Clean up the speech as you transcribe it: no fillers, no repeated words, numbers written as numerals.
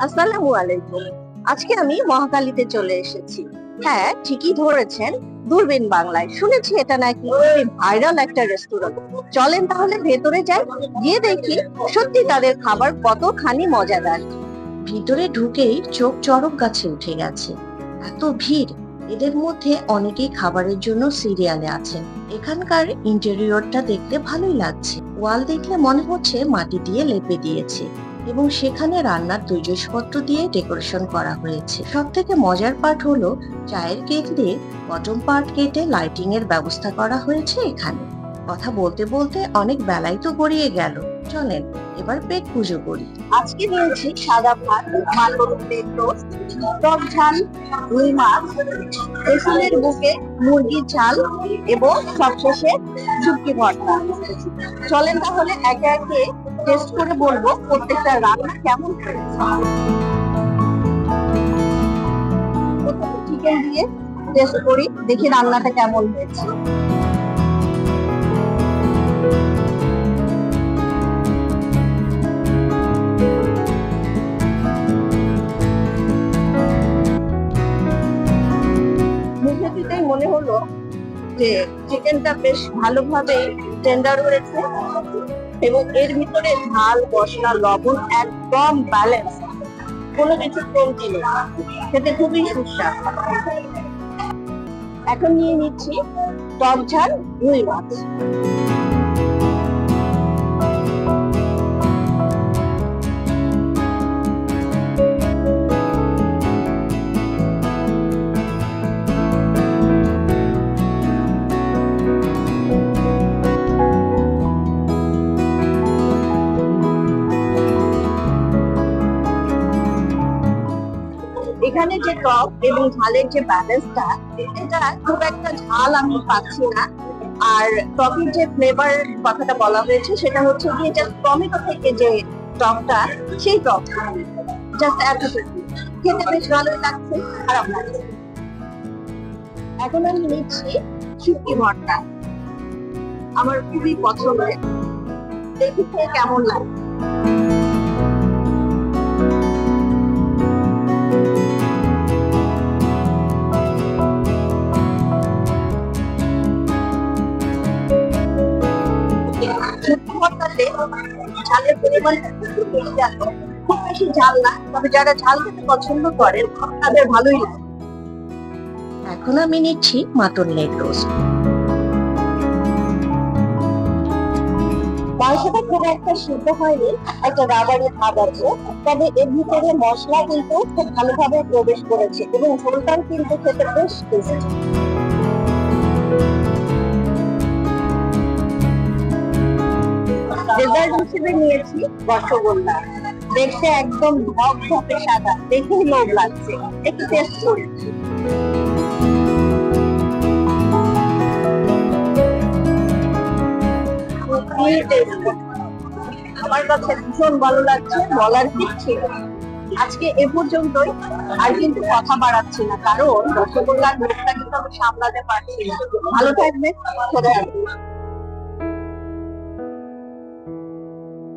আসসালামু আলাইকুম। আজকে আমি মহাখালীতে চলে এসেছি। হ্যাঁ, ঠিকই ধরেছেন, দূরবীন বাংলায়। শুনেছি এটা নাকি খুবই ভাইরাল একটা রেস্টুরেন্ট। চলেন তাহলে ভেতরে যাই, গিয়ে দেখি সত্যি তাদের খাবার কতখানি মজাদার। ভিতরে ঢুকেই চোখ চড়ক গাছে উঠে গেছে। এত ভিড়! এদের মধ্যে অনেকেই খাবারের জন্য সিরিয়ালে আছেন। এখানকার ইন্টেরিয়রটা দেখতে ভালোই লাগছে। ওয়াল দেখলে মনে হচ্ছে মাটি দিয়ে লেপে দিয়েছে এবং সেখানে রান্নার তৈজসপত্র দিয়ে ডেকোরেশন করা হয়েছে। সব থেকে মজার পার্ট হলো চায়ের কেটলি বটম পার্ট কেটে লাইটিং এর ব্যবস্থা করা হয়েছে এখানে। কথা বলতে বলতে অনেক বেলাই তো গড়িয়ে গেল। চলেন এবার পেট পুজো করি। আজকে নিয়েছি সাদা ভাত, মাটন প্লেট রোস্ট, টক ঝাল, রুই মাছ, রসুনের বুকে মুরগির ঝাল এবং সবশেষে শুটকি ভর্তা। চলেন তাহলে একে একে টেস্ট করে বলবো প্রত্যেকটা রান্না কেমন হয়েছে। প্রথমে চিকেন দিয়ে টেস্ট করি, দেখি রান্নাটা কেমন হয়েছে। মুখে দিতেই মনে হলো যে চিকেনটা বেশ ভালোভাবে টেন্ডার হয়েছে এবং এর ভিতরে ঝাল, মশলা, লবণ একদম ব্যালেন্স, কোনো কিছু কমতি নেই। খেতে খুবই সুস্বাদু। এখন নিয়ে নিচ্ছি টক ঝাল রুই মাছ। এখানে যে টক এবং ঝালের যে ব্যালেন্সটা, এটা খুব একটা ঝাল আমি পাচ্ছি না। আর টকের যে ফ্লেভার কথাটা বলা হয়েছে সেটা হচ্ছে যে জাস্ট টমেটো থেকে যে টকটা, সেই টক জাস্ট এতটুকু। খেতে বেশ ভালোই লাগছে, খারাপ লাগছে। এখন আমি নিচ্ছি শুটকি ভর্তা, আমার খুবই পছন্দের। দেখি খেয়ে কেমন লাগে। শুটকি ভর্তাতে ঝালের পরিমাণ খুব বেশি আছে, খুব বেশি ঝাল না, তবে যারা ঝাল খেতে পছন্দ করেন তাদের ভালোই লাগে। এখন আমি নিচ্ছি মাটন লেগ রোস্ট। মাংসটা খুব একটা সিদ্ধ হয়নি, একটা রাবারি ভাব আছে, তবে এর ভিতরে মশলা কিন্তু খুব ভালোভাবে প্রবেশ করেছে এবং ঝোলটাও কিন্তু খেতে বেশ টেস্টি। ডেজার্ট হিসেবে নিয়েছি রসগোল্লা। দেখতে একদম ধপধপে সাদা, দেখেই লোভ লাগছে, একটু টেস্ট করি। আমার কাছে ভীষণ ভালো লাগছে, বলার কিছু নেই। আজকে এ পর্যন্তই, আর কিন্তু কথা বাড়াচ্ছি না, কারণ রসগোল্লার মুখটা কিন্তু আমি সামলাতে পারছি না। ভালো থাকবে, খোদা হাফেজ।